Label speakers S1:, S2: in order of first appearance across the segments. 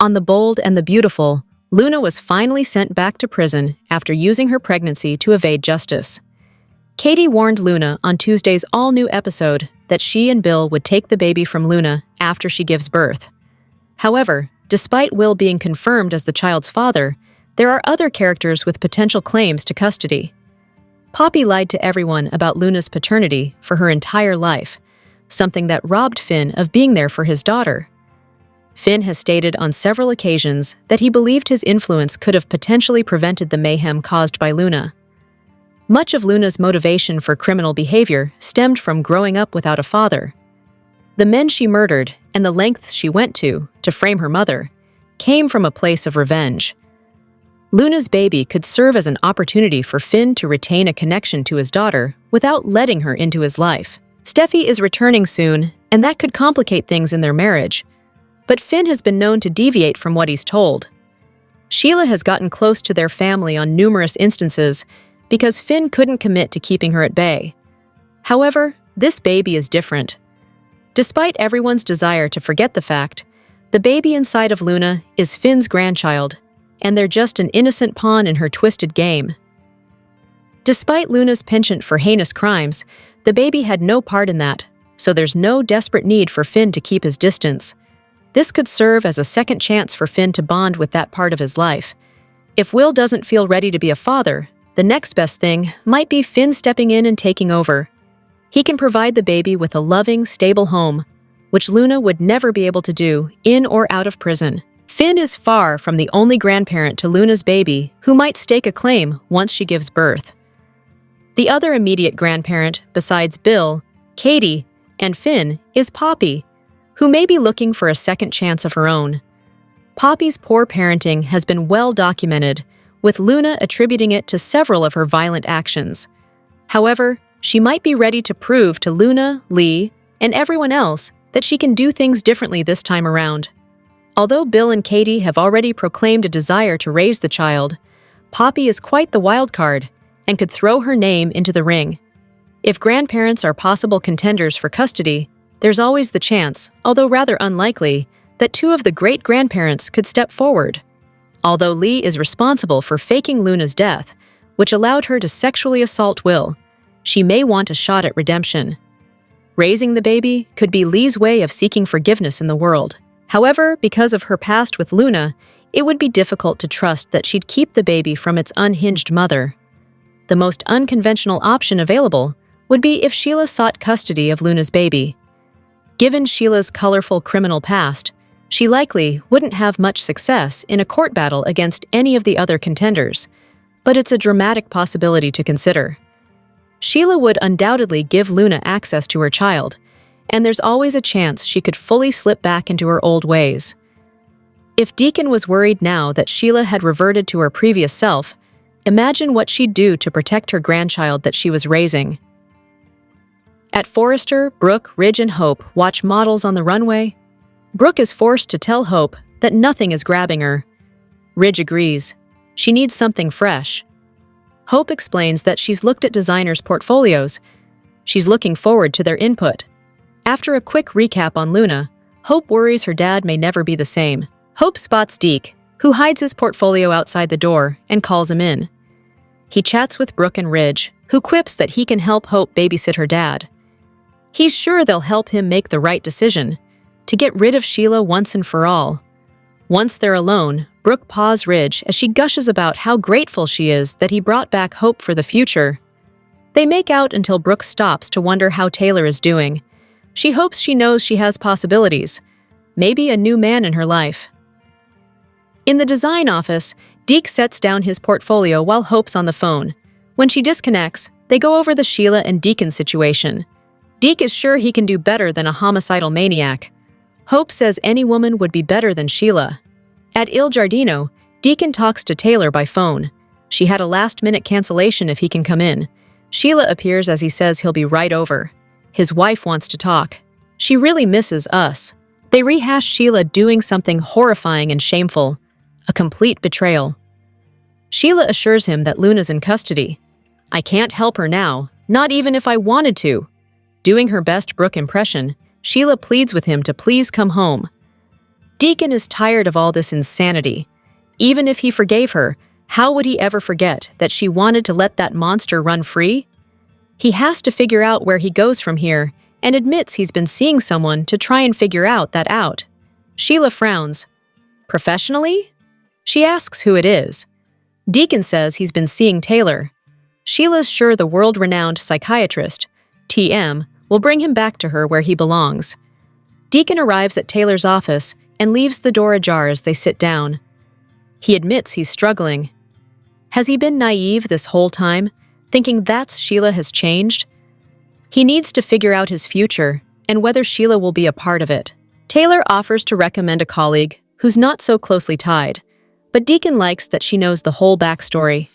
S1: On The Bold and the Beautiful, Luna was finally sent back to prison after using her pregnancy to evade justice. Katie warned Luna on Tuesday's all-new episode that she and Bill would take the baby from Luna after she gives birth. However, despite Will being confirmed as the child's father, there are other characters with potential claims to custody. Poppy lied to everyone about Luna's paternity for her entire life, something that robbed Finn of being there for his daughter. Finn has stated on several occasions that he believed his influence could have potentially prevented the mayhem caused by Luna. Much of Luna's motivation for criminal behavior stemmed from growing up without a father. The men she murdered and the lengths she went to frame her mother came from a place of revenge. Luna's baby could serve as an opportunity for Finn to retain a connection to his daughter without letting her into his life. Steffi is returning soon, and that could complicate things in their marriage. But Finn has been known to deviate from what he's told. Sheila has gotten close to their family on numerous instances because Finn couldn't commit to keeping her at bay. However, this baby is different. Despite everyone's desire to forget the fact, the baby inside of Luna is Finn's grandchild, and they're just an innocent pawn in her twisted game. Despite Luna's penchant for heinous crimes, the baby had no part in that, so there's no desperate need for Finn to keep his distance. This could serve as a second chance for Finn to bond with that part of his life. If Will doesn't feel ready to be a father, the next best thing might be Finn stepping in and taking over. He can provide the baby with a loving, stable home, which Luna would never be able to do in or out of prison. Finn is far from the only grandparent to Luna's baby who might stake a claim once she gives birth. The other immediate grandparent, besides Bill, Katie, and Finn, is Poppy, who may be looking for a second chance of her own. Poppy's poor parenting has been well documented, with Luna attributing it to several of her violent actions. However, she might be ready to prove to Luna, Lee, and everyone else that she can do things differently this time around. Although Bill and Katie have already proclaimed a desire to raise the child, Poppy is quite the wild card and could throw her name into the ring. If grandparents are possible contenders for custody, there's always the chance, although rather unlikely, that two of the great-grandparents could step forward. Although Lee is responsible for faking Luna's death, which allowed her to sexually assault Will, she may want a shot at redemption. Raising the baby could be Lee's way of seeking forgiveness in the world. However, because of her past with Luna, it would be difficult to trust that she'd keep the baby from its unhinged mother. The most unconventional option available would be if Sheila sought custody of Luna's baby. Given Sheila's colorful criminal past, she likely wouldn't have much success in a court battle against any of the other contenders, but it's a dramatic possibility to consider. Sheila would undoubtedly give Luna access to her child, and there's always a chance she could fully slip back into her old ways. If Deacon was worried now that Sheila had reverted to her previous self, imagine what she'd do to protect her grandchild that she was raising. At Forrester, Brooke, Ridge, and Hope watch models on the runway. Brooke is forced to tell Hope that nothing is grabbing her. Ridge agrees. She needs something fresh. Hope explains that she's looked at designers' portfolios. She's looking forward to their input. After a quick recap on Luna, Hope worries her dad may never be the same. Hope spots Deke, who hides his portfolio outside the door, and calls him in. He chats with Brooke and Ridge, who quips that he can help Hope babysit her dad. He's sure they'll help him make the right decision, to get rid of Sheila once and for all. Once they're alone, Brooke paws Ridge as she gushes about how grateful she is that he brought back hope for the future. They make out until Brooke stops to wonder how Taylor is doing. She hopes she knows she has possibilities, maybe a new man in her life. In the design office, Deke sets down his portfolio while Hope's on the phone. When she disconnects, they go over the Sheila and Deacon situation. Deke is sure he can do better than a homicidal maniac. Hope says any woman would be better than Sheila. At Il Giardino, Deacon talks to Taylor by phone. She had a last-minute cancellation if he can come in. Sheila appears as he says he'll be right over. His wife wants to talk. She really misses us. They rehash Sheila doing something horrifying and shameful. A complete betrayal. Sheila assures him that Luna's in custody. I can't help her now, not even if I wanted to. Doing her best Brooke impression, Sheila pleads with him to please come home. Deacon is tired of all this insanity. Even if he forgave her, how would he ever forget that she wanted to let that monster run free? He has to figure out where he goes from here and admits he's been seeing someone to try and figure that out. Sheila frowns. Professionally? She asks who it is. Deacon says he's been seeing Taylor. Sheila's sure the world-renowned psychiatrist, TM, will bring him back to her where he belongs. Deacon arrives at Taylor's office and leaves the door ajar as they sit down. He admits he's struggling. Has he been naive this whole time, thinking that's Sheila has changed? He needs to figure out his future and whether Sheila will be a part of it. Taylor offers to recommend a colleague who's not so closely tied, but Deacon likes that she knows the whole backstory.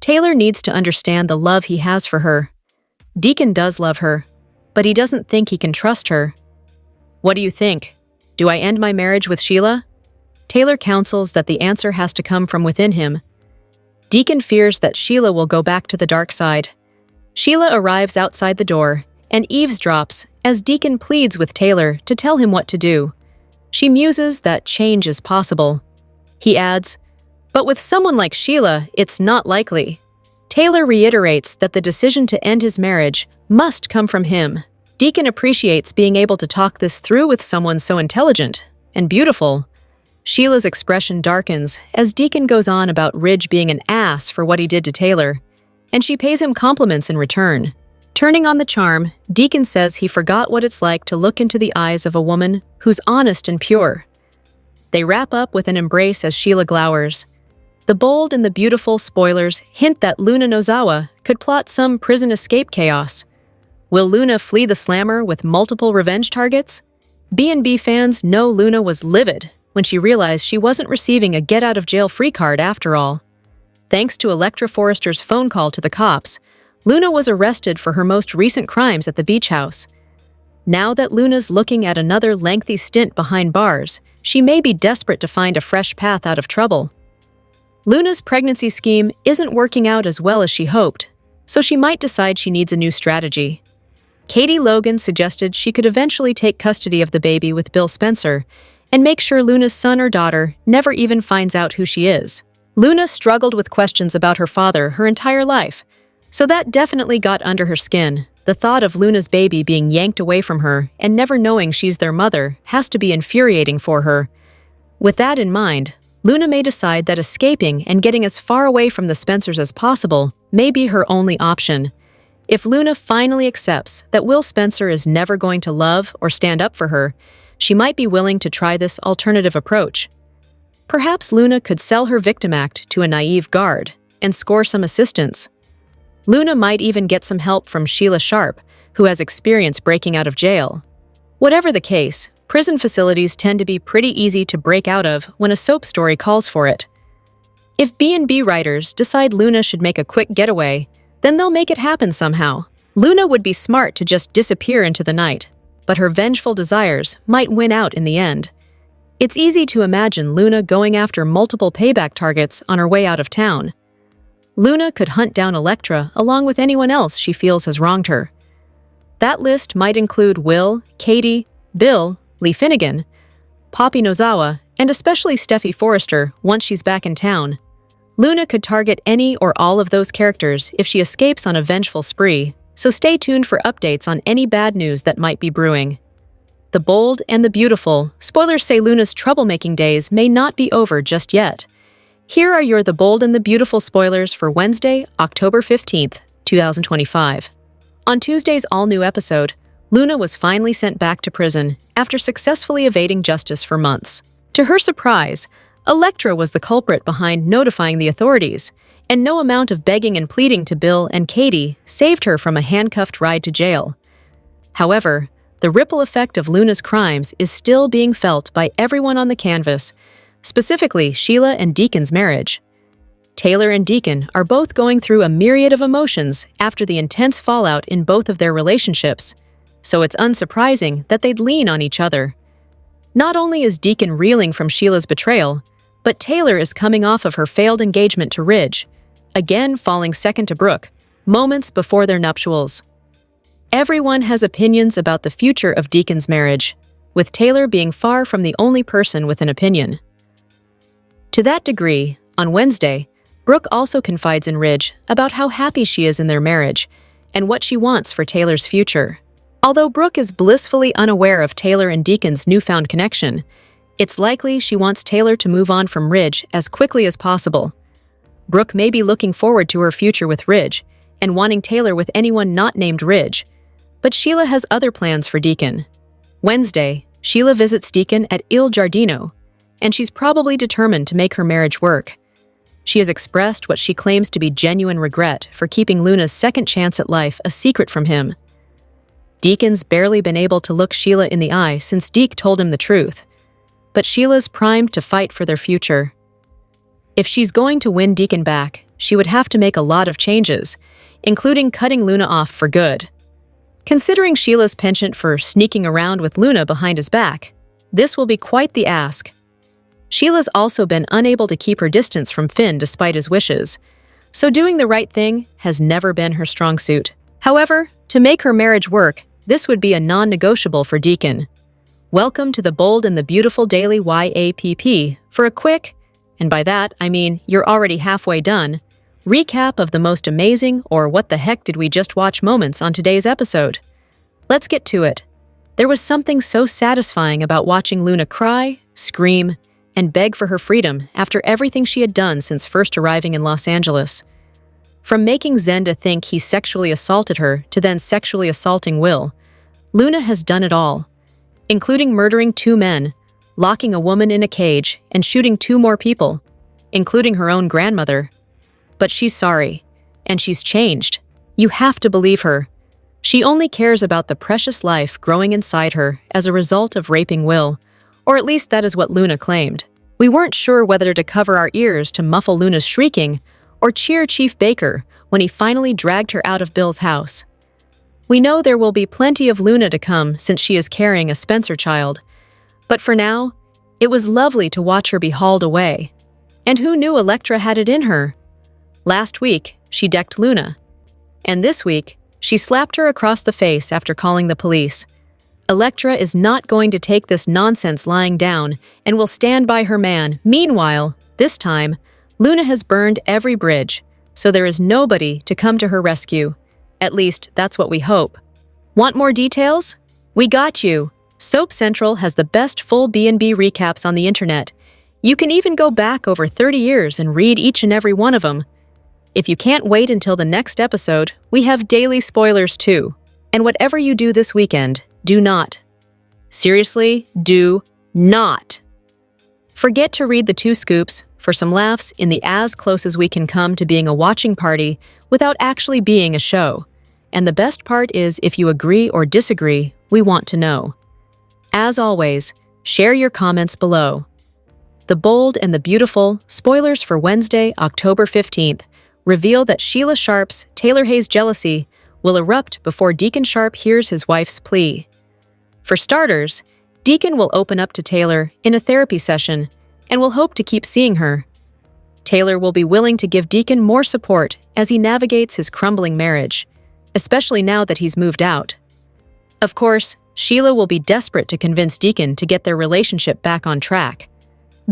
S1: Taylor needs to understand the love he has for her. Deacon does love her, but he doesn't think he can trust her. What do you think? Do I end my marriage with Sheila? Taylor counsels that the answer has to come from within him. Deacon fears that Sheila will go back to the dark side. Sheila arrives outside the door and eavesdrops as Deacon pleads with Taylor to tell him what to do. She muses that change is possible. He adds, "But with someone like Sheila, it's not likely." Taylor reiterates that the decision to end his marriage must come from him. Deacon appreciates being able to talk this through with someone so intelligent and beautiful. Sheila's expression darkens as Deacon goes on about Ridge being an ass for what he did to Taylor, and she pays him compliments in return. Turning on the charm, Deacon says he forgot what it's like to look into the eyes of a woman who's honest and pure. They wrap up with an embrace as Sheila glowers. The bold and the beautiful spoilers hint that Luna Nozawa could plot some prison escape chaos. Will Luna flee the slammer with multiple revenge targets? B&B fans know Luna was livid when she realized she wasn't receiving a get-out-of-jail-free card after all. Thanks to Electra Forrester's phone call to the cops, Luna was arrested for her most recent crimes at the beach house. Now that Luna's looking at another lengthy stint behind bars, she may be desperate to find a fresh path out of trouble. Luna's pregnancy scheme isn't working out as well as she hoped, so she might decide she needs a new strategy. Katie Logan suggested she could eventually take custody of the baby with Bill Spencer and make sure Luna's son or daughter never even finds out who she is. Luna struggled with questions about her father her entire life, so that definitely got under her skin. The thought of Luna's baby being yanked away from her and never knowing she's their mother has to be infuriating for her. With that in mind, Luna may decide that escaping and getting as far away from the Spencers as possible may be her only option. If Luna finally accepts that Will Spencer is never going to love or stand up for her, she might be willing to try this alternative approach. Perhaps Luna could sell her victim act to a naive guard and score some assistance. Luna might even get some help from Sheila Sharp, who has experience breaking out of jail. Whatever the case, prison facilities tend to be pretty easy to break out of when a soap story calls for it. If B&B writers decide Luna should make a quick getaway, then they'll make it happen somehow. Luna would be smart to just disappear into the night, but her vengeful desires might win out in the end. It's easy to imagine Luna going after multiple payback targets on her way out of town. Luna could hunt down Electra along with anyone else she feels has wronged her. That list might include Will, Katie, Bill, Lee Finnegan, Poppy Nozawa, and especially Steffi Forrester once she's back in town. Luna could target any or all of those characters if she escapes on a vengeful spree, so stay tuned for updates on any bad news that might be brewing. The bold and the beautiful, spoilers say Luna's troublemaking days may not be over just yet. Here are your The Bold and the Beautiful spoilers for Wednesday, October 15th, 2025. On Tuesday's all-new episode, Luna was finally sent back to prison after successfully evading justice for months. To her surprise, Electra was the culprit behind notifying the authorities, and no amount of begging and pleading to Bill and Katie saved her from a handcuffed ride to jail. However, the ripple effect of Luna's crimes is still being felt by everyone on the canvas, specifically Sheila and Deacon's marriage. Taylor and Deacon are both going through a myriad of emotions after the intense fallout in both of their relationships, so it's unsurprising that they'd lean on each other. Not only is Deacon reeling from Sheila's betrayal, but Taylor is coming off of her failed engagement to Ridge, again falling second to Brooke, moments before their nuptials. Everyone has opinions about the future of Deacon's marriage. with Taylor being far from the only person with an opinion. To that degree, on Wednesday, Brooke also confides in Ridge about how happy she is in their marriage and what she wants for Taylor's future. Although Brooke is blissfully unaware of Taylor and Deacon's newfound connection, it's likely she wants Taylor to move on from Ridge as quickly as possible. Brooke may be looking forward to her future with Ridge and wanting Taylor with anyone not named Ridge, but Sheila has other plans for Deacon. Wednesday, Sheila visits Deacon at Il Giardino, and she's probably determined to make her marriage work. She has expressed what she claims to be genuine regret for keeping Luna's second chance at life a secret from him. Deacon's barely been able to look Sheila in the eye since Deke told him the truth, but Sheila's primed to fight for their future. If she's going to win Deacon back, she would have to make a lot of changes, including cutting Luna off for good. Considering Sheila's penchant for sneaking around with Luna behind his back, this will be quite the ask. Sheila's also been unable to keep her distance from Finn despite his wishes, so doing the right thing has never been her strong suit. However, to make her marriage work, this would be a non-negotiable for Deacon. Welcome to the Bold and the Beautiful Daily YAPP for a quick, and by that I mean you're already halfway done, recap of the most amazing or what the heck did we just watch moments on today's episode. Let's get to it. There was something so satisfying about watching Luna cry, scream, and beg for her freedom after everything she had done since first arriving in Los Angeles. From making Zenda think he sexually assaulted her to then sexually assaulting Will, Luna has done it all, including murdering 2 men, locking a woman in a cage, and shooting 2 more people, including her own grandmother. But she's sorry, and she's changed. You have to believe her. She only cares about the precious life growing inside her as a result of raping Will, or at least that is what Luna claimed. We weren't sure whether to cover our ears to muffle Luna's shrieking or cheer Chief Baker when he finally dragged her out of Bill's house. We know there will be plenty of Luna to come since she is carrying a Spencer child, but for now, it was lovely to watch her be hauled away. And who knew Elektra had it in her? Last week, she decked Luna, and this week, she slapped her across the face after calling the police. Elektra is not going to take this nonsense lying down and will stand by her man. Meanwhile, this time, Luna has burned every bridge, so there is nobody to come to her rescue. At least, that's what we hope. Want more details? We got you! Soap Central has the best full B&B recaps on the internet. You can even go back over 30 years and read each and every one of them. If you can't wait until the next episode, we have daily spoilers too. And whatever you do this weekend, do not. Seriously, do not. Forget to read the 2 scoops for some laughs in the as close as we can come to being a watching party without actually being a show. And the best part is if you agree or disagree, we want to know. As always, share your comments below. The Bold and the Beautiful, spoilers for Wednesday, October 15th, reveal that Sheila Sharp's Taylor Hayes jealousy will erupt before Deacon Sharp hears his wife's plea. For starters, Deacon will open up to Taylor in a therapy session and will hope to keep seeing her. Taylor will be willing to give Deacon more support as he navigates his crumbling marriage, especially now that he's moved out. Of course, Sheila will be desperate to convince Deacon to get their relationship back on track.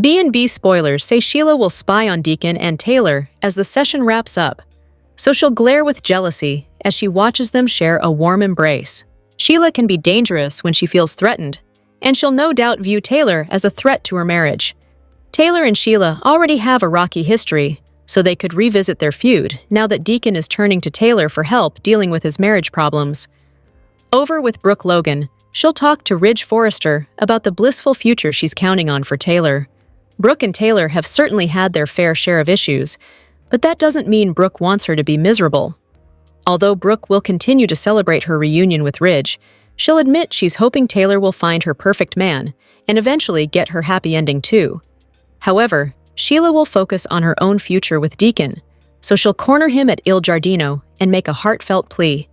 S1: B&B spoilers say Sheila will spy on Deacon and Taylor as the session wraps up, so she'll glare with jealousy as she watches them share a warm embrace. Sheila can be dangerous when she feels threatened, and she'll no doubt view Taylor as a threat to her marriage. Taylor and Sheila already have a rocky history, so they could revisit their feud now that Deacon is turning to Taylor for help dealing with his marriage problems. Over with Brooke Logan, she'll talk to Ridge Forrester about the blissful future she's counting on for Taylor. Brooke and Taylor have certainly had their fair share of issues, but that doesn't mean Brooke wants her to be miserable. Although Brooke will continue to celebrate her reunion with Ridge, she'll admit she's hoping Taylor will find her perfect man and eventually get her happy ending too. However, Sheila will focus on her own future with Deacon, so she'll corner him at Il Giardino and make a heartfelt plea.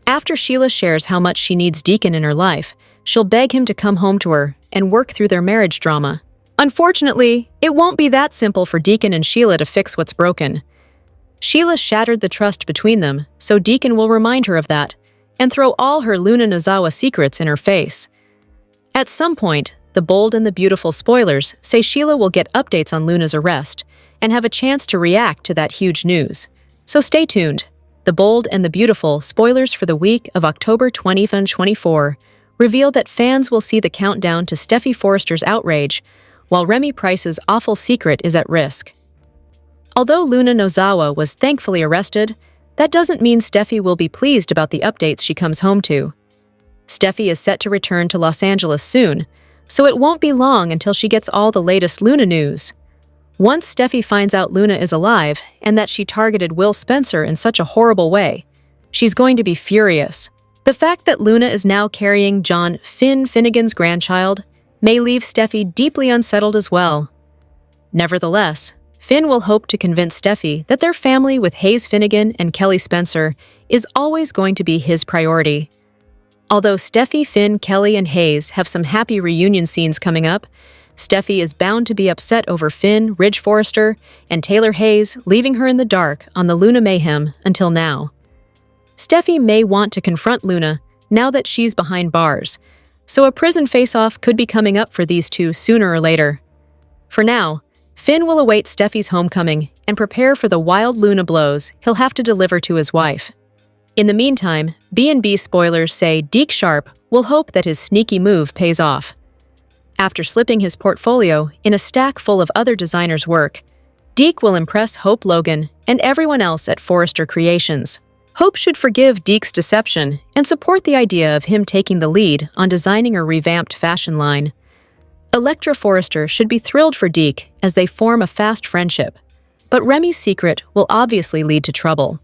S1: After Sheila shares how much she needs Deacon in her life, she'll beg him to come home to her and work through their marriage drama. Unfortunately, it won't be that simple for Deacon and Sheila to fix what's broken. Sheila shattered the trust between them, so Deacon will remind her of that and throw all her Luna Nozawa secrets in her face. At some point, The Bold and the Beautiful spoilers say Sheila will get updates on Luna's arrest and have a chance to react to that huge news. So stay tuned. The Bold and the Beautiful spoilers for the week of October 2024 reveal that fans will see the countdown to Steffy Forrester's outrage, while Remy Price's awful secret is at risk. Although Luna Nozawa was thankfully arrested, that doesn't mean Steffy will be pleased about the updates she comes home to. Steffy is set to return to Los Angeles soon, so it won't be long until she gets all the latest Luna news. Once Steffy finds out Luna is alive and that she targeted Will Spencer in such a horrible way, she's going to be furious. The fact that Luna is now carrying John Finn Finnegan's grandchild may leave Steffy deeply unsettled as well. Nevertheless, Finn will hope to convince Steffy that their family with Hayes Finnegan and Kelly Spencer is always going to be his priority. Although Steffy, Finn, Kelly, and Hayes have some happy reunion scenes coming up, Steffy is bound to be upset over Finn, Ridge Forrester, and Taylor Hayes leaving her in the dark on the Luna mayhem until now. Steffy may want to confront Luna now that she's behind bars, so a prison face-off could be coming up for these two sooner or later. For now, Finn will await Steffy's homecoming and prepare for the wild Luna blows he'll have to deliver to his wife. In the meantime, B&B spoilers say Deke Sharp will hope that his sneaky move pays off. After slipping his portfolio in a stack full of other designers' work, Deke will impress Hope Logan and everyone else at Forrester Creations. Hope should forgive Deke's deception and support the idea of him taking the lead on designing a revamped fashion line. Electra Forrester should be thrilled for Deke as they form a fast friendship, but Remy's secret will obviously lead to trouble.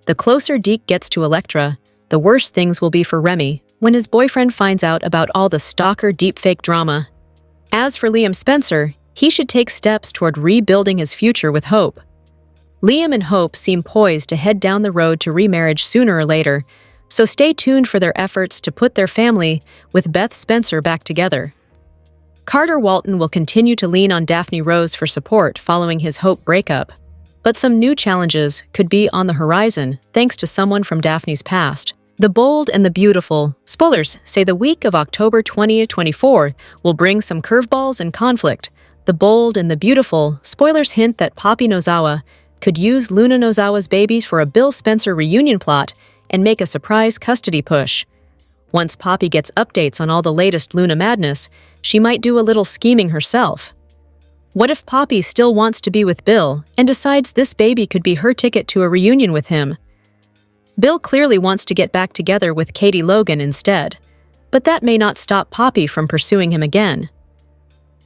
S1: The closer Deke gets to Electra, the worse things will be for Remy when his boyfriend finds out about all the stalker deepfake drama. As for Liam Spencer, he should take steps toward rebuilding his future with Hope. Liam and Hope seem poised to head down the road to remarriage sooner or later, so stay tuned for their efforts to put their family with Beth Spencer back together. Carter Walton will continue to lean on Daphne Rose for support following his Hope breakup, but some new challenges could be on the horizon thanks to someone from Daphne's past. The Bold and the Beautiful spoilers say the week of October 2024 will bring some curveballs and conflict. The Bold and the Beautiful spoilers hint that Poppy Nozawa could use Luna Nozawa's baby for a Bill Spencer reunion plot and make a surprise custody push. Once Poppy gets updates on all the latest Luna madness, she might do a little scheming herself. What if Poppy still wants to be with Bill and decides this baby could be her ticket to a reunion with him? Bill clearly wants to get back together with Katie Logan instead, but that may not stop Poppy from pursuing him again.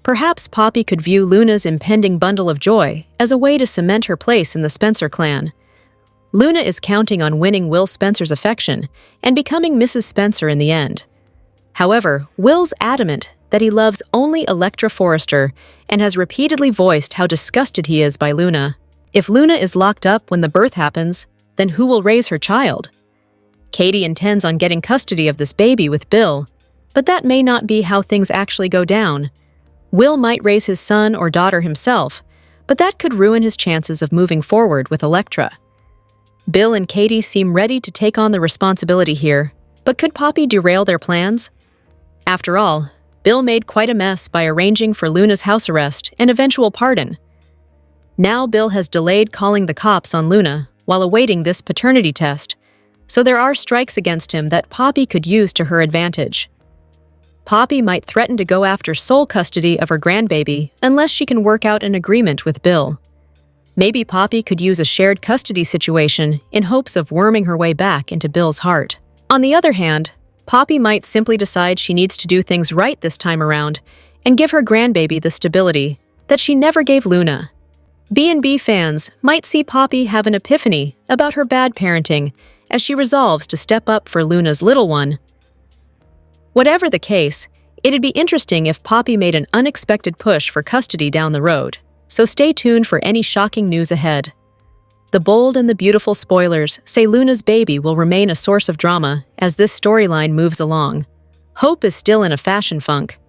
S1: Perhaps Poppy could view Luna's impending bundle of joy as a way to cement her place in the Spencer clan. Luna is counting on winning Will Spencer's affection and becoming Mrs. Spencer in the end. However, Will's adamant that he loves only Electra Forrester and has repeatedly voiced how disgusted he is by Luna. If Luna is locked up when the birth happens, then who will raise her child? Katie intends on getting custody of this baby with Bill, but that may not be how things actually go down. Will might raise his son or daughter himself, but that could ruin his chances of moving forward with Electra. Bill and Katie seem ready to take on the responsibility here, but could Poppy derail their plans? After all, Bill made quite a mess by arranging for Luna's house arrest and eventual pardon. Now Bill has delayed calling the cops on Luna while awaiting this paternity test, so there are strikes against him that Poppy could use to her advantage. Poppy might threaten to go after sole custody of her grandbaby unless she can work out an agreement with Bill. Maybe Poppy could use a shared custody situation in hopes of worming her way back into Bill's heart. On the other hand, Poppy might simply decide she needs to do things right this time around and give her grandbaby the stability that she never gave Luna. B&B fans might see Poppy have an epiphany about her bad parenting as she resolves to step up for Luna's little one. Whatever the case, it'd be interesting if Poppy made an unexpected push for custody down the road, so stay tuned for any shocking news ahead. The Bold and the Beautiful spoilers say Luna's baby will remain a source of drama as this storyline moves along. Hope is still in a fashion funk.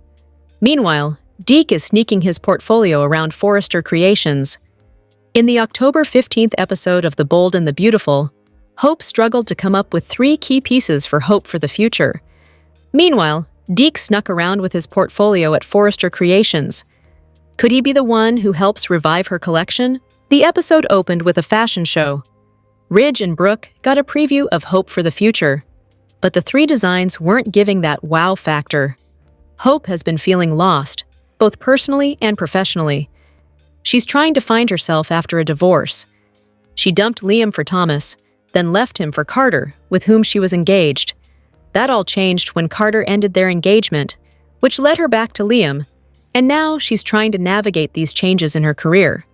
S1: Meanwhile, Deke is sneaking his portfolio around Forrester Creations. In the October 15th episode of The Bold and the Beautiful, Hope struggled to come up with 3 key pieces for Hope for the future. Meanwhile, Deke snuck around with his portfolio at Forrester Creations. Could he be the one who helps revive her collection? The episode opened with a fashion show. Ridge and Brooke got a preview of Hope for the future, but the three designs weren't giving that wow factor. Hope has been feeling lost, both personally and professionally. She's trying to find herself after a divorce. She dumped Liam for Thomas, then left him for Carter, with whom she was engaged. That all changed when Carter ended their engagement, which led her back to Liam, and now she's trying to navigate these changes in her career.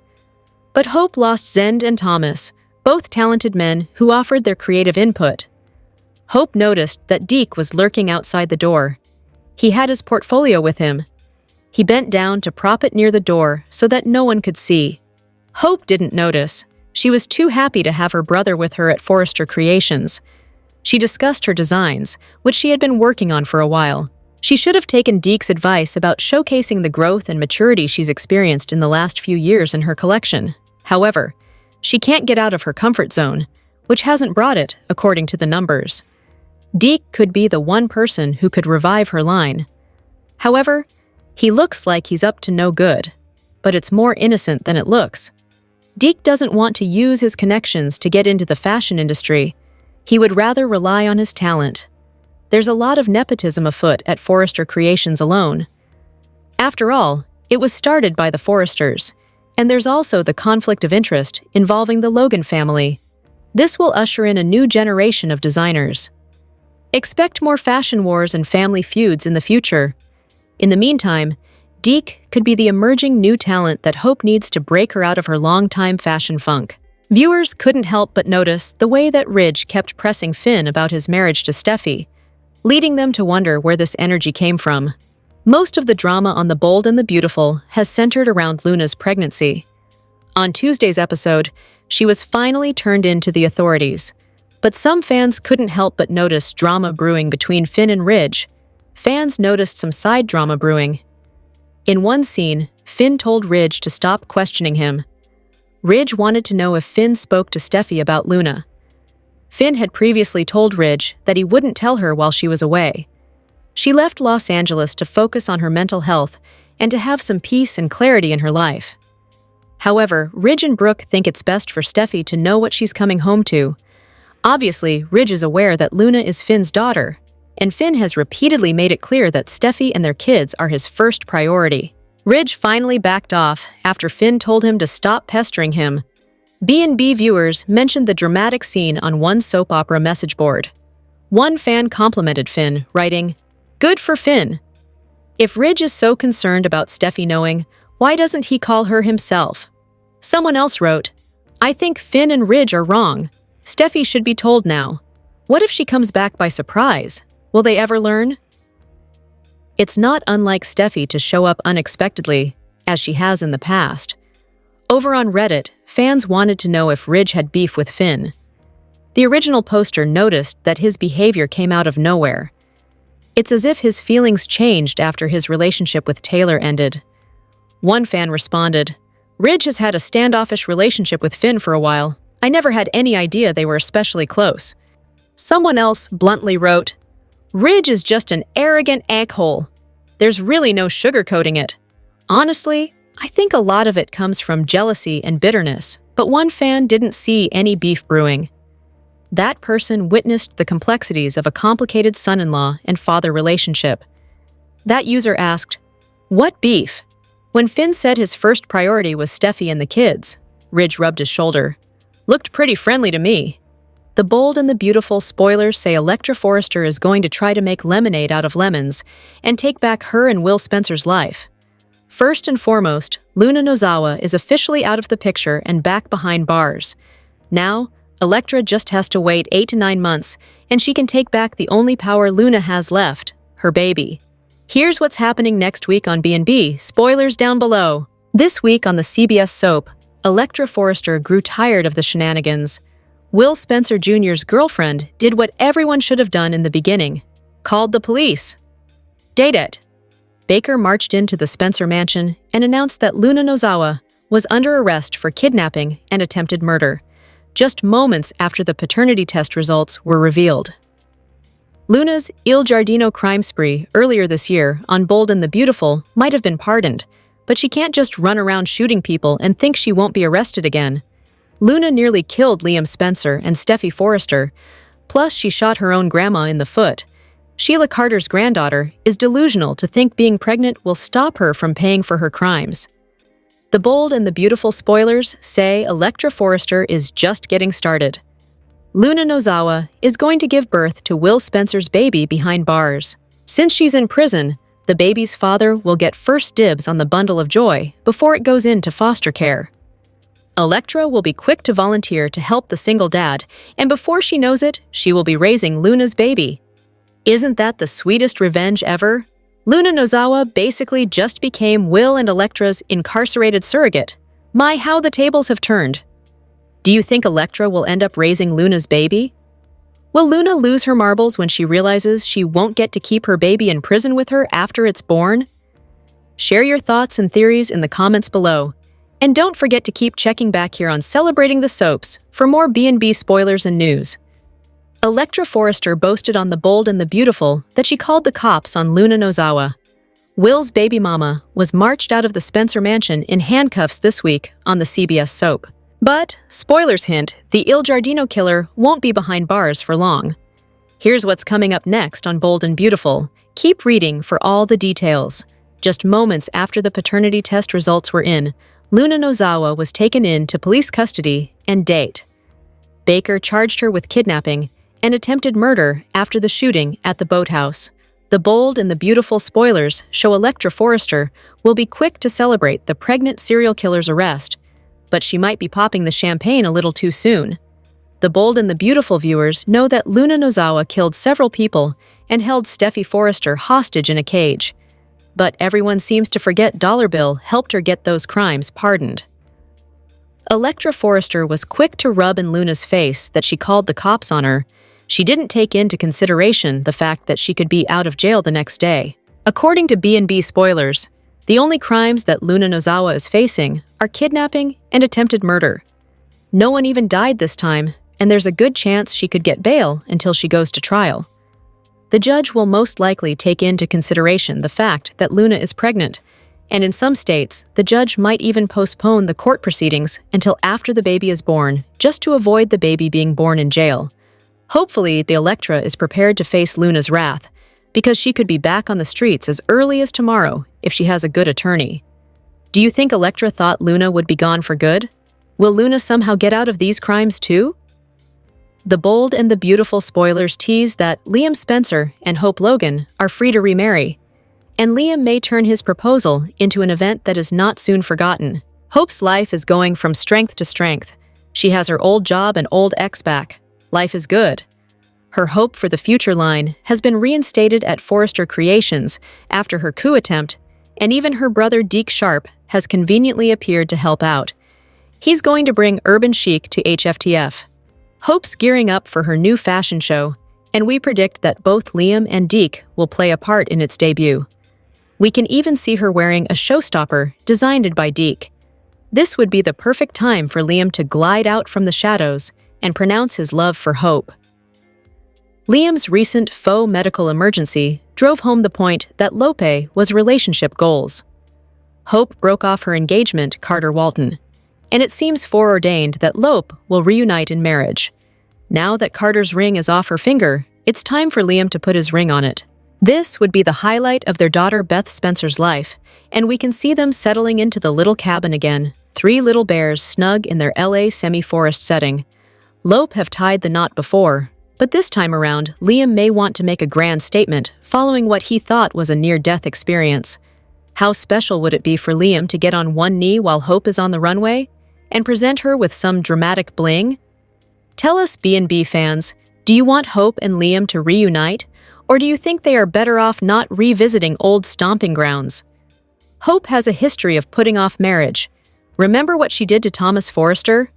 S1: But Hope lost Zend and Thomas, both talented men who offered their creative input. Hope noticed that Deke was lurking outside the door. He had his portfolio with him. He bent down to prop it near the door so that no one could see. Hope didn't notice. She was too happy to have her brother with her at Forrester Creations. She discussed her designs, which she had been working on for a while. She should have taken Deke's advice about showcasing the growth and maturity she's experienced in the last few years in her collection. However, she can't get out of her comfort zone, which hasn't brought it, according to the numbers. Deke could be the one person who could revive her line. However, he looks like he's up to no good, but it's more innocent than it looks. Deke doesn't want to use his connections to get into the fashion industry. He would rather rely on his talent. There's a lot of nepotism afoot at Forrester Creations alone. After all, it was started by the Forresters, and there's also the conflict of interest involving the Logan family. This will usher in a new generation of designers. Expect more fashion wars and family feuds in the future. In the meantime, Deke could be the emerging new talent that Hope needs to break her out of her long-time fashion funk. Viewers couldn't help but notice the way that Ridge kept pressing Finn about his marriage to Steffi, leading them to wonder where this energy came from. Most of the drama on The Bold and the Beautiful has centered around Luna's pregnancy. On Tuesday's episode, she was finally turned in to the authorities, but some fans couldn't help but notice drama brewing between Finn and Ridge. Fans noticed some side drama brewing. In one scene, Finn told Ridge to stop questioning him. Ridge wanted to know if Finn spoke to Steffi about Luna. Finn had previously told Ridge that he wouldn't tell her while she was away. She left Los Angeles to focus on her mental health and to have some peace and clarity in her life. However, Ridge and Brooke think it's best for Steffi to know what she's coming home to. Obviously, Ridge is aware that Luna is Finn's daughter, and Finn has repeatedly made it clear that Steffi and their kids are his first priority. Ridge finally backed off after Finn told him to stop pestering him. B&B viewers mentioned the dramatic scene on one soap opera message board. One fan complimented Finn, writing, "Good for Finn." If Ridge is so concerned about Steffi knowing, why doesn't he call her himself? Someone else wrote, "I think Finn and Ridge are wrong. Steffi should be told now. What if she comes back by surprise? Will they ever learn?" It's not unlike Steffi to show up unexpectedly, as she has in the past. Over on Reddit, fans wanted to know if Ridge had beef with Finn. The original poster noticed that his behavior came out of nowhere. It's as if his feelings changed after his relationship with Taylor ended. One fan responded, "Ridge has had a standoffish relationship with Finn for a while. I never had any idea they were especially close." Someone else bluntly wrote, "Ridge is just an arrogant egghole. There's really no sugarcoating it. Honestly, I think a lot of it comes from jealousy and bitterness, but one fan didn't see any beef brewing. That person witnessed the complexities of a complicated son-in-law and father relationship. That user asked, "What beef?" When Finn said his first priority was Steffi and the kids, Ridge rubbed his shoulder. "Looked pretty friendly to me." The Bold and the Beautiful spoilers say Electra Forrester is going to try to make lemonade out of lemons and take back her and Will Spencer's life. First and foremost, Luna Nozawa is officially out of the picture and back behind bars. Now, Electra just has to wait 8 to 9 months, and she can take back the only power Luna has left, her baby. Here's what's happening next week on B&B, spoilers down below. This week on the CBS soap, Electra Forrester grew tired of the shenanigans. Will Spencer Jr.'s girlfriend did what everyone should have done in the beginning, called the police. Date it. Baker marched into the Spencer mansion and announced that Luna Nozawa was under arrest for kidnapping and attempted murder, just moments after the paternity test results were revealed. Luna's Il Giardino crime spree earlier this year on Bold and the Beautiful might have been pardoned, but she can't just run around shooting people and think she won't be arrested again. Luna nearly killed Liam Spencer and Steffi Forrester, plus she shot her own grandma in the foot. Sheila Carter's granddaughter is delusional to think being pregnant will stop her from paying for her crimes. The Bold and the Beautiful spoilers say Electra Forrester is just getting started. Luna Nozawa is going to give birth to Will Spencer's baby behind bars. Since she's in prison, the baby's father will get first dibs on the bundle of joy before it goes into foster care. Electra will be quick to volunteer to help the single dad, and before she knows it, she will be raising Luna's baby. Isn't that the sweetest revenge ever? Luna Nozawa basically just became Will and Electra's incarcerated surrogate. My, how the tables have turned. Do you think Electra will end up raising Luna's baby? Will Luna lose her marbles when she realizes she won't get to keep her baby in prison with her after it's born? Share your thoughts and theories in the comments below. And don't forget to keep checking back here on Celebrating the Soaps for more B&B spoilers and news. Electra Forrester boasted on The Bold and the Beautiful that she called the cops on Luna Nozawa. Will's baby mama was marched out of the Spencer mansion in handcuffs this week on the CBS soap. But, spoilers hint, the Il Giardino killer won't be behind bars for long. Here's what's coming up next on Bold and Beautiful. Keep reading for all the details. Just moments after the paternity test results were in, Luna Nozawa was taken into police custody and date. Baker charged her with kidnapping and attempted murder after the shooting at the boathouse. The Bold and the Beautiful spoilers show Electra Forrester will be quick to celebrate the pregnant serial killer's arrest, but she might be popping the champagne a little too soon. The Bold and the Beautiful viewers know that Luna Nozawa killed several people and held Steffi Forrester hostage in a cage. But everyone seems to forget Dollar Bill helped her get those crimes pardoned. Electra Forrester was quick to rub in Luna's face that she called the cops on her. She didn't take into consideration the fact that she could be out of jail the next day. According to B&B spoilers, the only crimes that Luna Nozawa is facing are kidnapping and attempted murder. No one even died this time, and there's a good chance she could get bail until she goes to trial. The judge will most likely take into consideration the fact that Luna is pregnant, and in some states, the judge might even postpone the court proceedings until after the baby is born, just to avoid the baby being born in jail. Hopefully, the Electra is prepared to face Luna's wrath, because she could be back on the streets as early as tomorrow if she has a good attorney. Do you think Electra thought Luna would be gone for good? Will Luna somehow get out of these crimes too? The Bold and the Beautiful spoilers tease that Liam Spencer and Hope Logan are free to remarry, and Liam may turn his proposal into an event that is not soon forgotten. Hope's life is going from strength to strength. She has her old job and old ex back. Life is good. Her Hope for the Future line has been reinstated at Forrester Creations after her coup attempt, and even her brother Deke Sharp has conveniently appeared to help out. He's going to bring urban chic to HFTF. Hope's gearing up for her new fashion show, and we predict that both Liam and Deke will play a part in its debut. We can even see her wearing a showstopper designed by Deke. This would be the perfect time for Liam to glide out from the shadows and pronounce his love for Hope. Liam's recent faux medical emergency drove home the point that Lope was relationship goals. Hope broke off her engagement, Carter Walton, and it seems foreordained that Lope will reunite in marriage. Now that Carter's ring is off her finger, it's time for Liam to put his ring on it. This would be the highlight of their daughter Beth Spencer's life, and we can see them settling into the little cabin again, 3 little bears snug in their LA semi-forest setting. Lope have tied the knot before, but this time around, Liam may want to make a grand statement following what he thought was a near-death experience. How special would it be for Liam to get on one knee while Hope is on the runway and present her with some dramatic bling? Tell us, B&B fans, do you want Hope and Liam to reunite, or do you think they are better off not revisiting old stomping grounds? Hope has a history of putting off marriage. Remember what she did to Thomas Forrester?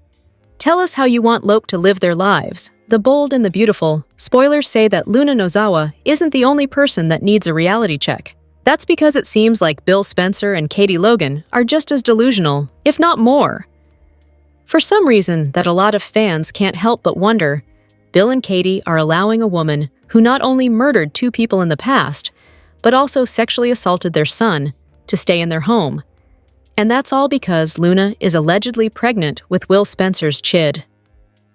S1: Tell us how you want Lope to live their lives. The Bold and the Beautiful spoilers say that Luna Nozawa isn't the only person that needs a reality check. That's because it seems like Bill Spencer and Katie Logan are just as delusional, if not more. For some reason that a lot of fans can't help but wonder, Bill and Katie are allowing a woman who not only murdered 2 people in the past, but also sexually assaulted their son, to stay in their home. And that's all because Luna is allegedly pregnant with Will Spencer's Chid.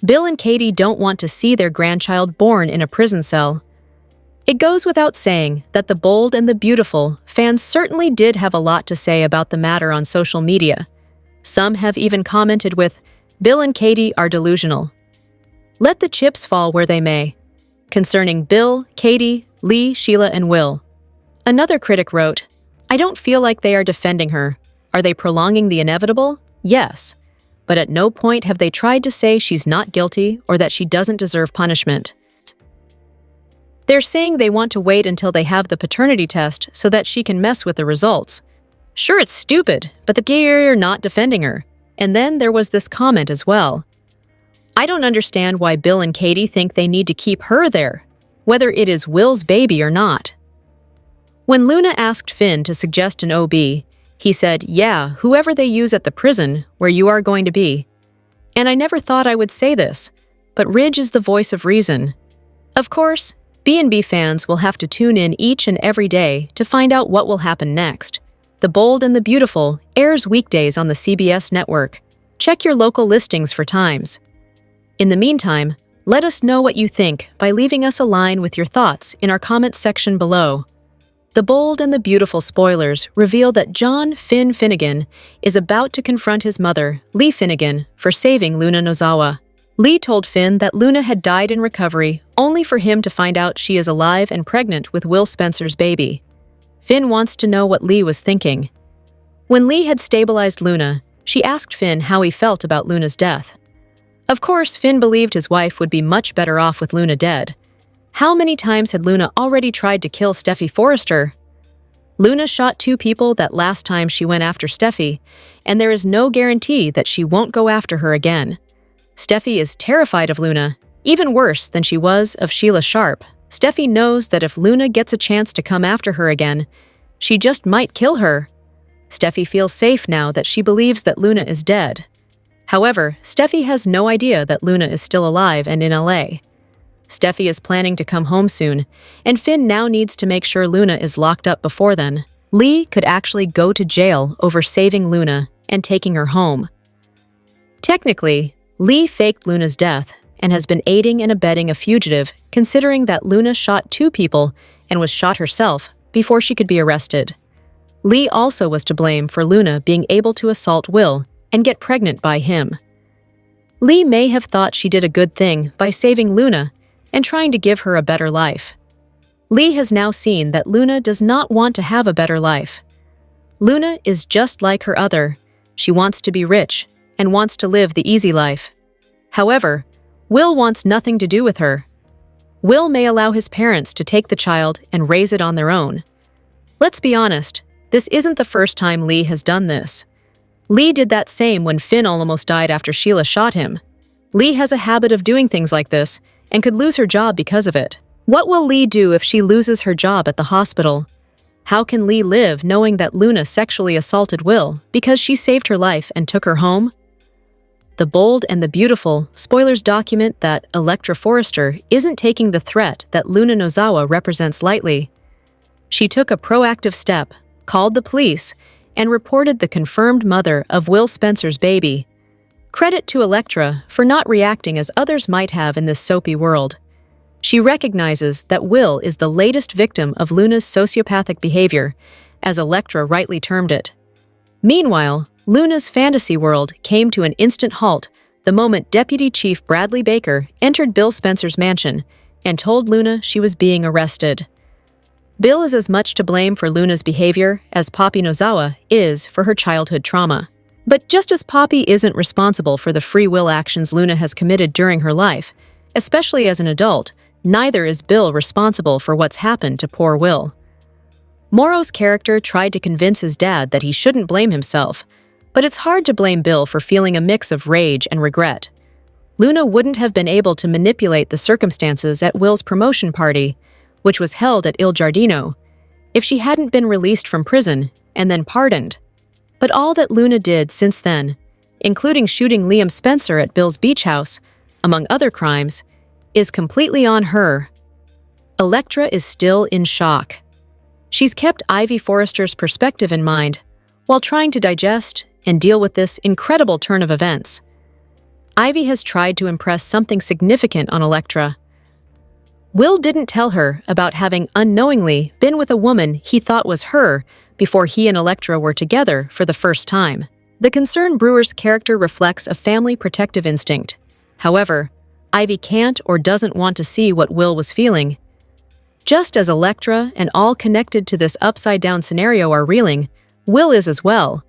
S1: Bill and Katie don't want to see their grandchild born in a prison cell. It goes without saying that the Bold and the Beautiful fans certainly did have a lot to say about the matter on social media. Some have even commented with, "Bill and Katie are delusional." Let the chips fall where they may. Concerning Bill, Katie, Lee, Sheila, and Will. Another critic wrote, "I don't feel like they are defending her. Are they prolonging the inevitable? Yes. But at no point have they tried to say she's not guilty or that she doesn't deserve punishment. They're saying they want to wait until they have the paternity test so that she can mess with the results. Sure, it's stupid, but the gay are not defending her." And then there was this comment as well. "I don't understand why Bill and Katie think they need to keep her there, whether it is Will's baby or not." When Luna asked Finn to suggest an OB, he said, "Yeah, whoever they use at the prison where you are going to be." And I never thought I would say this, but Ridge is the voice of reason. Of course, B&B fans will have to tune in each and every day to find out what will happen next. The Bold and the Beautiful airs weekdays on the CBS network. Check your local listings for times. In the meantime, let us know what you think by leaving us a line with your thoughts in our comments section below. The Bold and the Beautiful spoilers reveal that John Finn Finnegan is about to confront his mother, Lee Finnegan, for saving Luna Nozawa. Lee told Finn that Luna had died in recovery, only for him to find out she is alive and pregnant with Will Spencer's baby. Finn wants to know what Lee was thinking. When Lee had stabilized Luna, she asked Finn how he felt about Luna's death. Of course, Finn believed his wife would be much better off with Luna dead. How many times had Luna already tried to kill Steffi Forrester? Luna shot 2 people that last time she went after Steffi, and there is no guarantee that she won't go after her again. Steffi is terrified of Luna, even worse than she was of Sheila Sharp. Steffi knows that if Luna gets a chance to come after her again, she just might kill her. Steffi feels safe now that she believes that Luna is dead. However, Steffi has no idea that Luna is still alive and in LA. Steffi is planning to come home soon, and Finn now needs to make sure Luna is locked up before then. Lee could actually go to jail over saving Luna and taking her home. Technically, Lee faked Luna's death and has been aiding and abetting a fugitive, considering that Luna shot 2 people and was shot herself before she could be arrested. Lee also was to blame for Luna being able to assault Will and get pregnant by him. Lee may have thought she did a good thing by saving Luna and trying to give her a better life. Lee has now seen that Luna does not want to have a better life. Luna is just like her other. She wants to be rich and wants to live the easy life. However, Will wants nothing to do with her. Will may allow his parents to take the child and raise it on their own. Let's be honest, this isn't the first time Lee has done this. Lee did that same when Finn almost died after Sheila shot him. Lee has a habit of doing things like this and could lose her job because of it. What will Lee do if she loses her job at the hospital? How can Lee live knowing that Luna sexually assaulted Will because she saved her life and took her home? The Bold and the Beautiful spoilers document that Electra Forrester isn't taking the threat that Luna Nozawa represents lightly. She took a proactive step, called the police, and reported the confirmed mother of Will Spencer's baby. Credit to Electra for not reacting as others might have in this soapy world. She recognizes that Will is the latest victim of Luna's sociopathic behavior, as Electra rightly termed it. Meanwhile, Luna's fantasy world came to an instant halt the moment Deputy Chief Bradley Baker entered Bill Spencer's mansion and told Luna she was being arrested. Bill is as much to blame for Luna's behavior as Poppy Nozawa is for her childhood trauma. But just as Poppy isn't responsible for the free will actions Luna has committed during her life, especially as an adult, neither is Bill responsible for what's happened to poor Will. Morrow's character tried to convince his dad that he shouldn't blame himself, but it's hard to blame Bill for feeling a mix of rage and regret. Luna wouldn't have been able to manipulate the circumstances at Will's promotion party, which was held at Il Giardino, if she hadn't been released from prison and then pardoned. But all that Luna did since then, including shooting Liam Spencer at Bill's beach house, among other crimes, is completely on her. Electra is still in shock. She's kept Ivy Forrester's perspective in mind while trying to digest and deal with this incredible turn of events. Ivy has tried to impress something significant on Electra. Will didn't tell her about having unknowingly been with a woman he thought was her before he and Electra were together for the first time. The concerned brewer's character reflects a family protective instinct. However, Ivy can't or doesn't want to see what Will was feeling. Just as Electra and all connected to this upside-down scenario are reeling, Will is as well.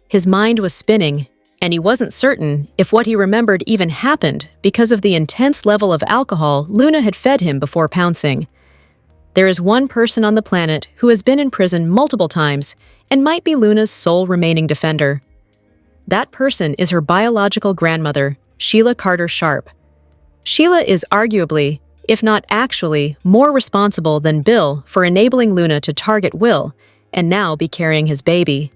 S1: His mind was spinning, and he wasn't certain if what he remembered even happened because of the intense level of alcohol Luna had fed him before pouncing. There is one person on the planet who has been in prison multiple times and might be Luna's sole remaining defender. That person is her biological grandmother, Sheila Carter Sharp. Sheila is arguably, if not actually, more responsible than Bill for enabling Luna to target Will and now be carrying his baby.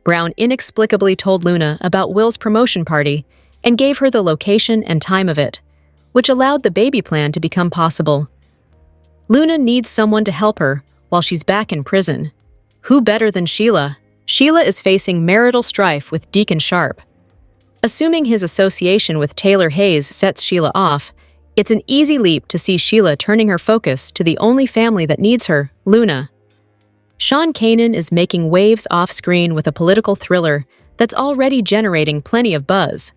S1: Brown inexplicably told Luna about Will's promotion party and gave her the location and time of it, which allowed the baby plan to become possible. Luna needs someone to help her while she's back in prison. Who better than Sheila? Sheila is facing marital strife with Deacon Sharp. Assuming his association with Taylor Hayes sets Sheila off, it's an easy leap to see Sheila turning her focus to the only family that needs her, Luna. Sean Kanan is making waves off-screen with a political thriller that's already generating plenty of buzz.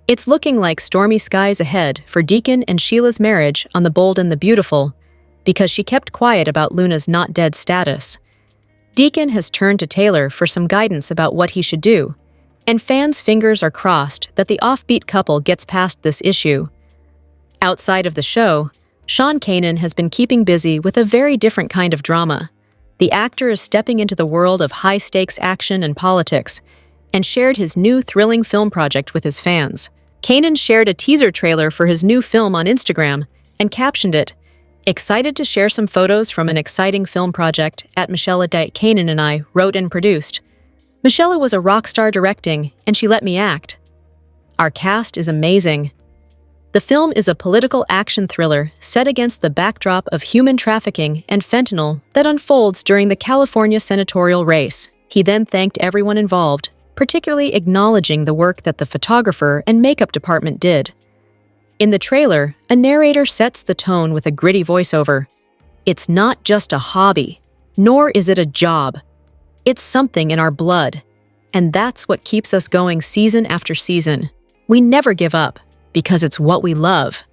S1: It's looking like stormy skies ahead for Deacon and Sheila's marriage on The Bold and the Beautiful, because she kept quiet about Luna's not-dead status. Deacon has turned to Taylor for some guidance about what he should do, and fans' fingers are crossed that the offbeat couple gets past this issue. Outside of the show, Sean Kanan has been keeping busy with a very different kind of drama. The actor is stepping into the world of high-stakes action and politics, and shared his new thrilling film project with his fans. Kanan shared a teaser trailer for his new film on Instagram and captioned it, "Excited to share some photos from an exciting film project at Sheila Kanan and I wrote and produced. Sheila was a rock star directing, and she let me act. Our cast is amazing." The film is a political action thriller set against the backdrop of human trafficking and fentanyl that unfolds during the California senatorial race. He then thanked everyone involved, particularly acknowledging the work that the photographer and makeup department did. In the trailer, a narrator sets the tone with a gritty voiceover. "It's not just a hobby, nor is it a job. It's something in our blood, and that's what keeps us going season after season. We never give up, because it's what we love."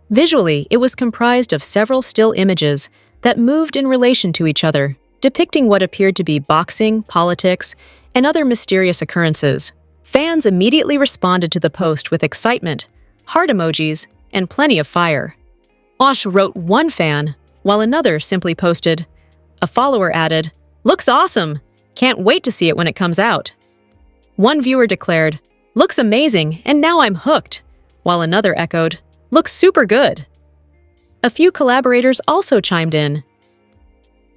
S1: Visually, it was comprised of several still images that moved in relation to each other, depicting what appeared to be boxing, politics, and other mysterious occurrences. Fans immediately responded to the post with excitement, heart emojis, and plenty of fire. Osh wrote one fan, while another simply posted. A follower added, "Looks awesome! Can't wait to see it when it comes out." One viewer declared, "Looks amazing, and now I'm hooked," while another echoed, "Looks super good." A few collaborators also chimed in.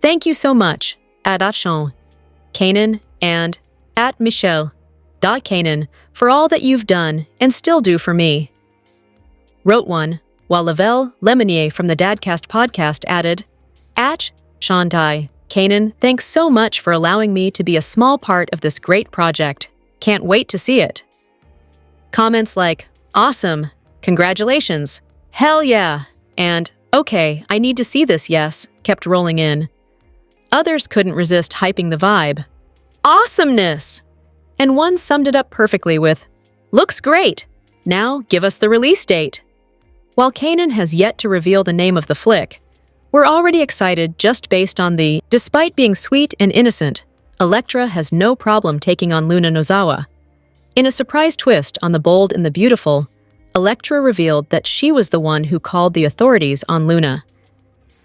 S1: "Thank you so much, @Sean Kanan and @Michelle.Kanan, for all that you've done and still do for me," wrote one, while Lavelle Lemonnier from the Dadcast podcast added, @Sean Kanan, thanks so much for allowing me to be a small part of this great project. Can't wait to see it." Comments like, "Awesome," "Congratulations," "Hell yeah," and "Okay, I need to see this, yes," kept rolling in. Others couldn't resist hyping the vibe. "Awesomeness!" And one summed it up perfectly with, "Looks great! Now give us the release date." While Kanan has yet to reveal the name of the flick, we're already excited just based on the, despite being sweet and innocent, Electra has no problem taking on Luna Nozawa. In a surprise twist on The Bold and the Beautiful, Electra revealed that she was the one who called the authorities on Luna.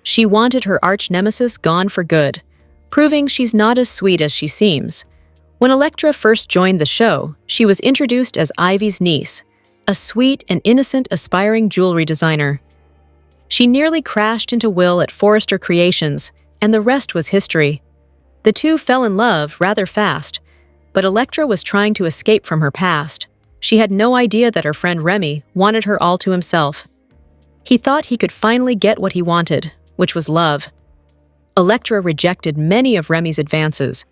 S1: She wanted her arch-nemesis gone for good, proving she's not as sweet as she seems. When Electra first joined the show, she was introduced as Ivy's niece, a sweet and innocent aspiring jewelry designer. She nearly crashed into Will at Forrester Creations, and the rest was history. The two fell in love rather fast, but Electra was trying to escape from her past. She had no idea that her friend Remy wanted her all to himself. He thought he could finally get what he wanted, which was love. Electra rejected many of Remy's advances.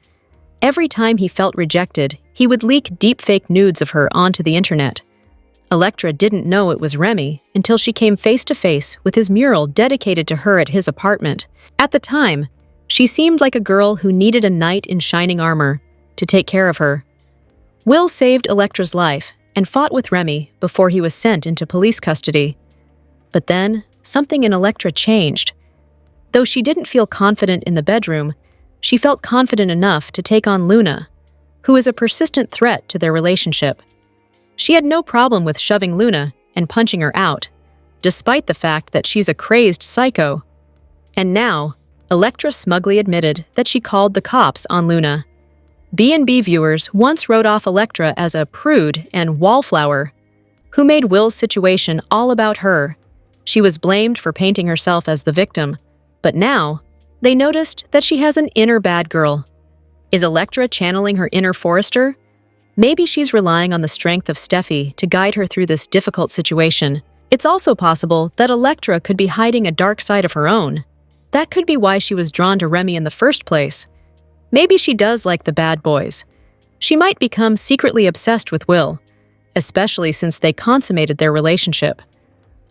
S1: Every time he felt rejected, he would leak deepfake nudes of her onto the internet. Electra didn't know it was Remy until she came face to face with his mural dedicated to her at his apartment. At the time, she seemed like a girl who needed a knight in shining armor to take care of her. Will saved Electra's life and fought with Remy before he was sent into police custody. But then, something in Electra changed. Though she didn't feel confident in the bedroom, she felt confident enough to take on Luna, who is a persistent threat to their relationship. She had no problem with shoving Luna and punching her out, despite the fact that she's a crazed psycho. And now, Electra smugly admitted that she called the cops on Luna. B&B viewers once wrote off Electra as a prude and wallflower, who made Will's situation all about her. She was blamed for painting herself as the victim, but now, they noticed that she has an inner bad girl. Is Electra channeling her inner Forrester? Maybe she's relying on the strength of Steffi to guide her through this difficult situation. It's also possible that Electra could be hiding a dark side of her own. That could be why she was drawn to Remy in the first place. Maybe she does like the bad boys. She might become secretly obsessed with Will, especially since they consummated their relationship.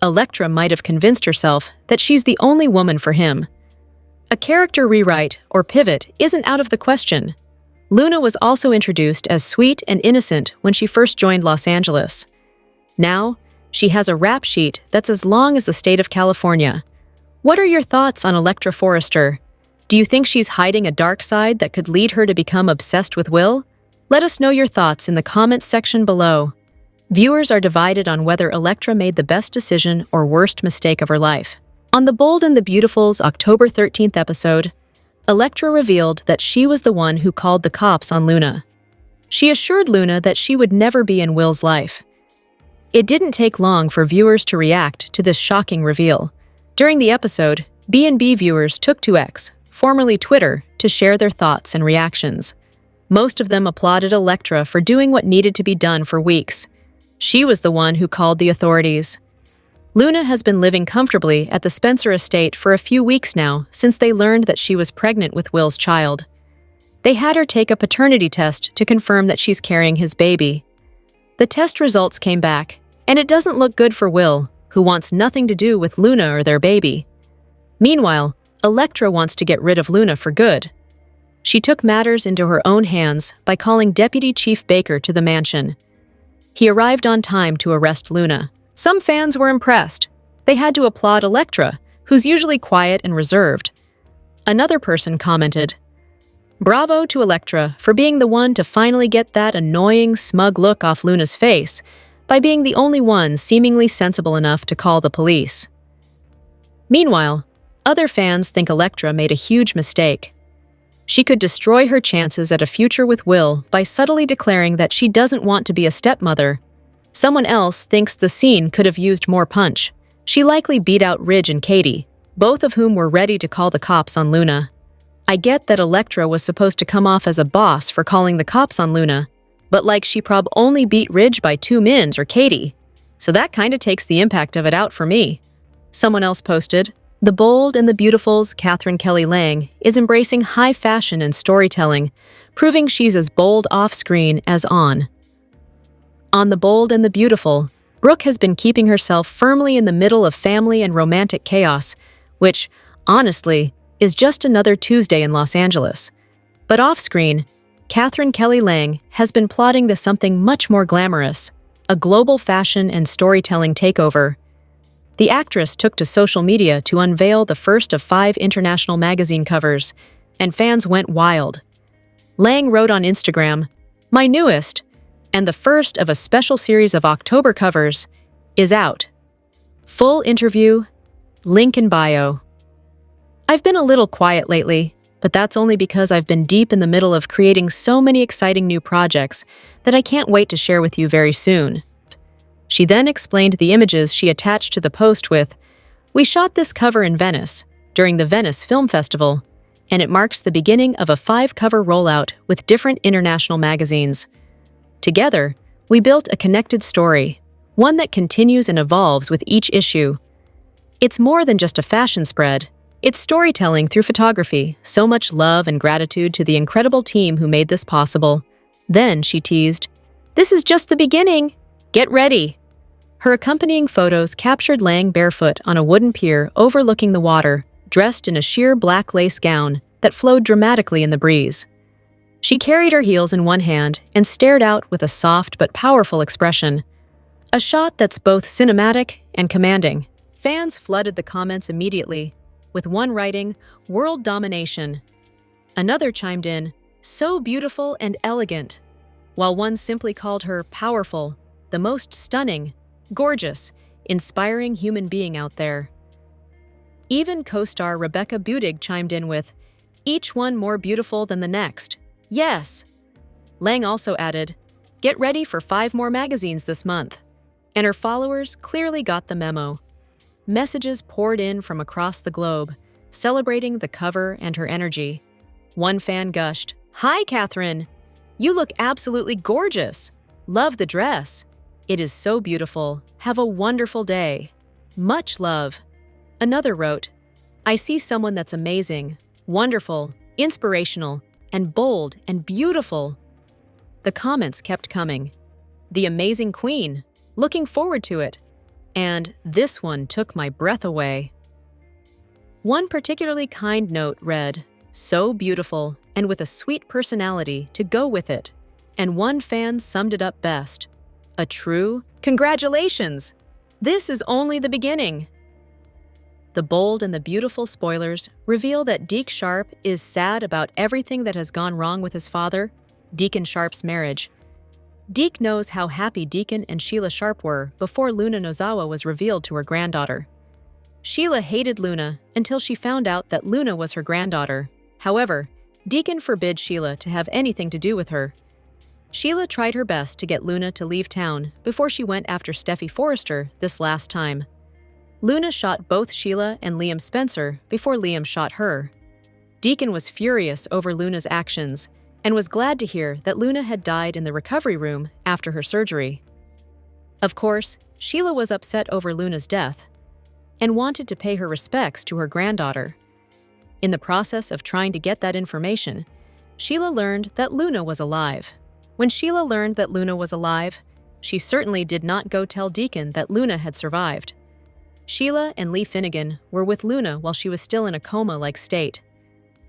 S1: Electra might have convinced herself that she's the only woman for him. A character rewrite or pivot isn't out of the question. Luna was also introduced as sweet and innocent when she first joined Los Angeles. Now, she has a rap sheet that's as long as the state of California. What are your thoughts on Electra Forrester? Do you think she's hiding a dark side that could lead her to become obsessed with Will? Let us know your thoughts in the comments section below. Viewers are divided on whether Electra made the best decision or worst mistake of her life. On The Bold and the Beautiful's October 13th episode, Electra revealed that she was the one who called the cops on Luna. She assured Luna that she would never be in Will's life. It didn't take long for viewers to react to this shocking reveal. During the episode, B&B viewers took to X, formerly Twitter, to share their thoughts and reactions. Most of them applauded Electra for doing what needed to be done for weeks. She was the one who called the authorities. Luna has been living comfortably at the Spencer estate for a few weeks now since they learned that she was pregnant with Will's child. They had her take a paternity test to confirm that she's carrying his baby. The test results came back, and it doesn't look good for Will, who wants nothing to do with Luna or their baby. Meanwhile, Electra wants to get rid of Luna for good. She took matters into her own hands by calling Deputy Chief Baker to the mansion. He arrived on time to arrest Luna. Some fans were impressed. They had to applaud Electra, who's usually quiet and reserved. Another person commented, "Bravo to Electra for being the one to finally get that annoying, smug look off Luna's face by being the only one seemingly sensible enough to call the police." Meanwhile, other fans think Electra made a huge mistake. She could destroy her chances at a future with Will by subtly declaring that she doesn't want to be a stepmother. Someone else thinks the scene could have used more punch. She likely beat out Ridge and Katie, both of whom were ready to call the cops on Luna. I get that Electra was supposed to come off as a boss for calling the cops on Luna, but like she prob only beat Ridge by 2 mins or Katie, so that kinda takes the impact of it out for me. Someone else posted, "The Bold and the Beautiful's Catherine Kelly Lang is embracing high fashion and storytelling, proving she's as bold off-screen as on." On The Bold and the Beautiful, Brooke has been keeping herself firmly in the middle of family and romantic chaos, which, honestly, is just another Tuesday in Los Angeles. But off-screen, Catherine Kelly Lang has been plotting to something much more glamorous, a global fashion and storytelling takeover. The actress took to social media to unveil the first of 5 international magazine covers, and fans went wild. Lang wrote on Instagram, "My newest, and the first of a special series of October covers, is out. Full interview, link in bio." I've been a little quiet lately, but that's only because I've been deep in the middle of creating so many exciting new projects that I can't wait to share with you very soon. She then explained the images she attached to the post with, "We shot this cover in Venice, during the Venice Film Festival, and it marks the beginning of a 5-cover rollout with different international magazines. Together, we built a connected story, one that continues and evolves with each issue. It's more than just a fashion spread. It's storytelling through photography, so much love and gratitude to the incredible team who made this possible. Then, she teased, "This is just the beginning. Get ready." Her accompanying photos captured laying barefoot on a wooden pier overlooking the water, dressed in a sheer black lace gown that flowed dramatically in the breeze. She carried her heels in one hand and stared out with a soft but powerful expression. A shot that's both cinematic and commanding. Fans flooded the comments immediately, with one writing, "World domination." Another chimed in, "So beautiful and elegant," while one simply called her powerful, the most stunning, gorgeous, inspiring human being out there. Even co-star Rebecca Budig chimed in with, "Each one more beautiful than the next. Yes." Lang also added, "Get ready for 5 more magazines this month." And her followers clearly got the memo. Messages poured in from across the globe, celebrating the cover and her energy. One fan gushed, "Hi, Catherine! You look absolutely gorgeous! Love the dress! It is so beautiful. Have a wonderful day. Much love." Another wrote, "I see someone that's amazing, wonderful, inspirational, and bold and beautiful." The comments kept coming. "The amazing queen. Looking forward to it." And "This one took my breath away." One particularly kind note read, "So beautiful and with a sweet personality to go with it." And one fan summed it up best, "A true congratulations! This is only the beginning." The bold and the beautiful spoilers reveal that Deke Sharp is sad about everything that has gone wrong with his father, Deacon Sharp's marriage. Deke knows how happy Deacon and Sheila Sharp were before Luna Nozawa was revealed to her granddaughter. Sheila hated Luna until she found out that Luna was her granddaughter. However, Deacon forbid Sheila to have anything to do with her. Sheila tried her best to get Luna to leave town before she went after Steffi Forrester this last time. Luna shot both Sheila and Liam Spencer before Liam shot her. Deacon was furious over Luna's actions and was glad to hear that Luna had died in the recovery room after her surgery. Of course, Sheila was upset over Luna's death and wanted to pay her respects to her granddaughter. In the process of trying to get that information, Sheila learned that Luna was alive. When Sheila learned that Luna was alive, she certainly did not go tell Deacon that Luna had survived. Sheila and Lee Finnegan were with Luna while she was still in a coma-like state.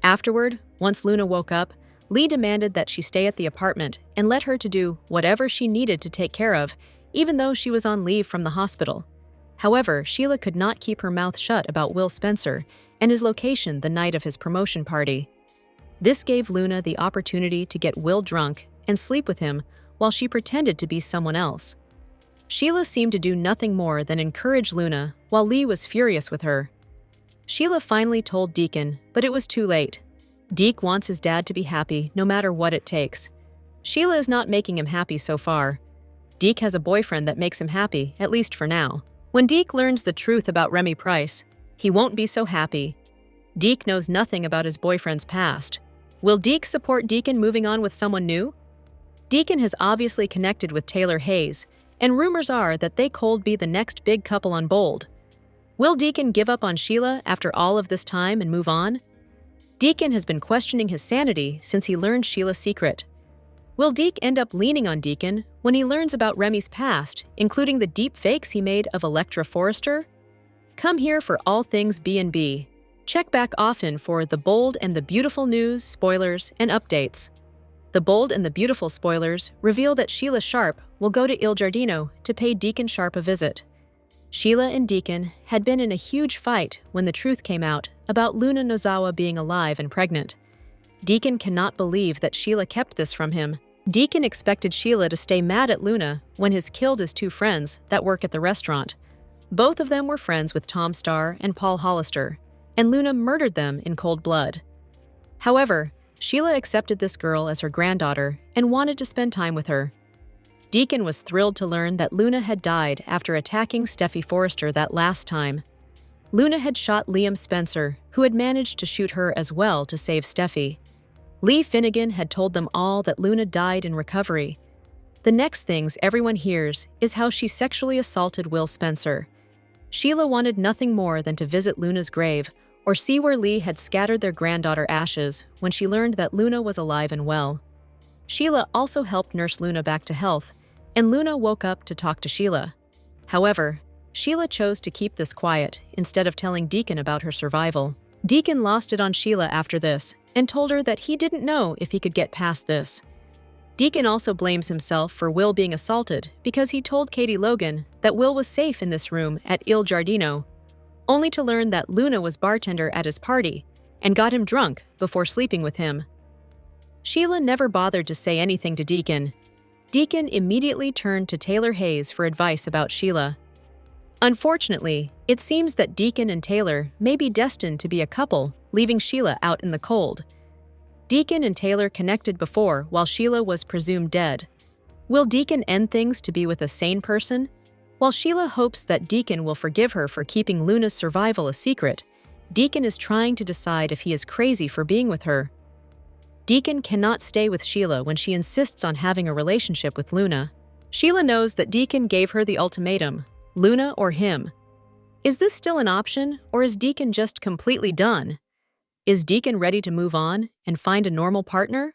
S1: Afterward, once Luna woke up, Lee demanded that she stay at the apartment and let her to do whatever she needed to take care of, even though she was on leave from the hospital. However, Sheila could not keep her mouth shut about Will Spencer and his location the night of his promotion party. This gave Luna the opportunity to get Will drunk and sleep with him while she pretended to be someone else. Sheila seemed to do nothing more than encourage Luna while Lee was furious with her. Sheila finally told Deacon, but it was too late. Deke wants his dad to be happy no matter what it takes. Sheila is not making him happy so far. Deke has a boyfriend that makes him happy, at least for now. When Deke learns the truth about Remy Price, he won't be so happy. Deke knows nothing about his boyfriend's past. Will Deke support Deacon moving on with someone new? Deacon has obviously connected with Taylor Hayes, and rumors are that they could be the next big couple on Bold. Will Deacon give up on Sheila after all of this time and move on? Deacon has been questioning his sanity since he learned Sheila's secret. Will Deke end up leaning on Deacon when he learns about Remy's past, including the deep fakes he made of Electra Forrester? Come here for all things B&B. Check back often for the bold and the beautiful news, spoilers, and updates. The bold and the beautiful spoilers reveal that Sheila Sharp will go to Il Giardino to pay Deacon Sharp a visit. Sheila and Deacon had been in a huge fight when the truth came out about Luna Nozawa being alive and pregnant. Deacon cannot believe that Sheila kept this from him. Deacon expected Sheila to stay mad at Luna when his killed his 2 friends that work at the restaurant. Both of them were friends with Tom Starr and Paul Hollister, and Luna murdered them in cold blood. However, Sheila accepted this girl as her granddaughter and wanted to spend time with her. Deacon was thrilled to learn that Luna had died after attacking Steffi Forrester that last time. Luna had shot Liam Spencer, who had managed to shoot her as well to save Steffi. Lee Finnegan had told them all that Luna died in recovery. The next things everyone hears is how she sexually assaulted Will Spencer. Sheila wanted nothing more than to visit Luna's grave or see where Lee had scattered their granddaughter ashes when she learned that Luna was alive and well. Sheila also helped nurse Luna back to health, and Luna woke up to talk to Sheila. However, Sheila chose to keep this quiet instead of telling Deacon about her survival. Deacon lost it on Sheila after this and told her that he didn't know if he could get past this. Deacon also blames himself for Will being assaulted because he told Katie Logan that Will was safe in this room at Il Giardino, only to learn that Luna was bartender at his party and got him drunk before sleeping with him. Sheila never bothered to say anything to Deacon. Deacon immediately turned to Taylor Hayes for advice about Sheila. Unfortunately, it seems that Deacon and Taylor may be destined to be a couple, leaving Sheila out in the cold. Deacon and Taylor connected before while Sheila was presumed dead. Will Deacon end things to be with a sane person? While Sheila hopes that Deacon will forgive her for keeping Luna's survival a secret, Deacon is trying to decide if he is crazy for being with her. Deacon cannot stay with Sheila when she insists on having a relationship with Luna. Sheila knows that Deacon gave her the ultimatum, Luna or him. Is this still an option, or is Deacon just completely done? Is Deacon ready to move on and find a normal partner?